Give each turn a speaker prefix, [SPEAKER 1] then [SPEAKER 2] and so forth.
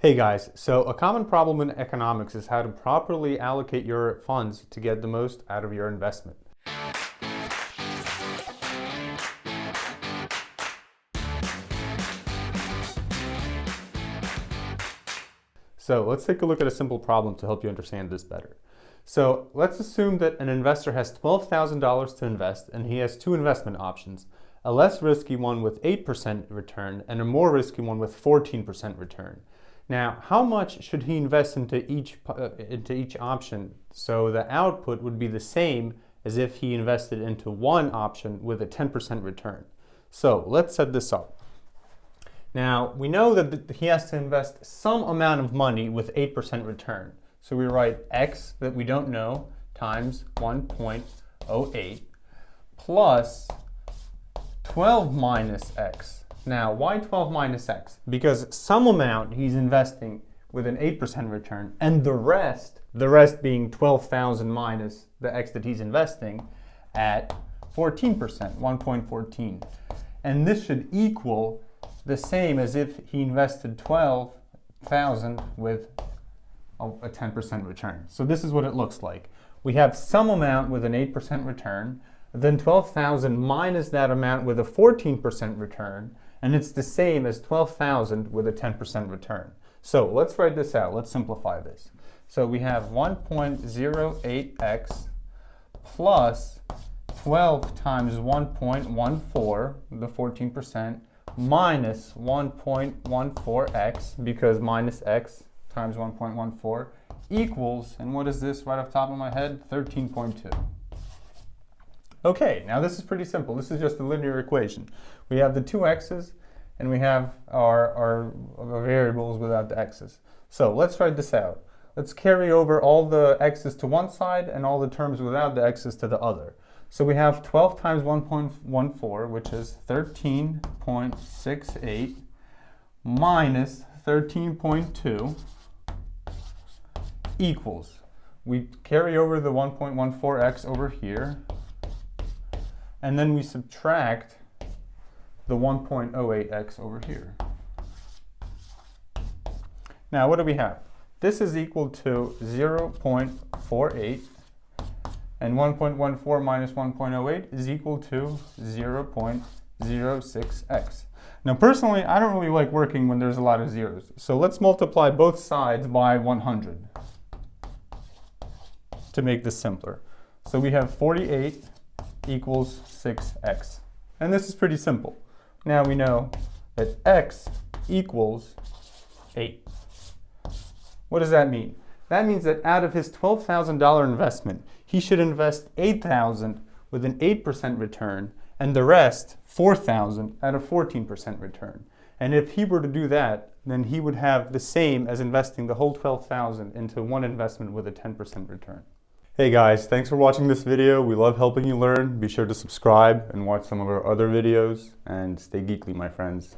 [SPEAKER 1] Hey guys, so a common problem in economics is how to properly allocate your funds to get the most out of your investment. So let's take a look at a simple problem to help you understand this better. So let's assume that an investor has $12,000 to invest and he has two investment options, a less risky one with 8% return and a more risky one with 14% return. Now, how much should he invest into each option so the output would be the same as if he invested into one option with a 10% return? So let's set this up. Now, we know that he has to invest some amount of money with 8% return. So we write x that we don't know times 1.08 plus 12 minus x. Now, why 12 minus x? Because some amount he's investing with an 8% return, and the rest being 12,000 minus the x that he's investing at 14%, 1.14. And this should equal the same as if he invested 12,000 with a 10% return. So this is what it looks like. We have some amount with an 8% return, then 12,000 minus that amount with a 14% return, and it's the same as 12,000 with a 10% return. So let's write this out. Let's simplify this. So we have 1.08x plus 12 times 1.14, the 14%, minus 1.14x, because minus x times 1.14 equals, and what is this right off the top of my head? 13.2. Okay, now this is pretty simple. This is just a linear equation. We have the two x's and we have our variables without the x's. So let's write this out. Let's carry over all the x's to one side and all the terms without the x's to the other. So we have 12 times 1.14, which is 13.68 minus 13.2 equals. We carry over the 1.14x over here, and then we subtract the 1.08x over here. Now, what do we have? This is equal to 0.48, and 1.14 minus 1.08 is equal to 0.06x. Now, personally, I don't really like working when there's a lot of zeros, so let's multiply both sides by 100 to make this simpler. So we have 48 equals 6x. And this is pretty simple. Now we know that x equals 8. What does that mean? That means that out of his $12,000 investment, he should invest $8,000 with an 8% return, and the rest, $4,000 at a 14% return. And if he were to do that, then he would have the same as investing the whole $12,000 into one investment with a 10% return. Hey guys, thanks for watching this video. We love helping you learn. Be sure to subscribe and watch some of our other videos, and stay geekly, my friends.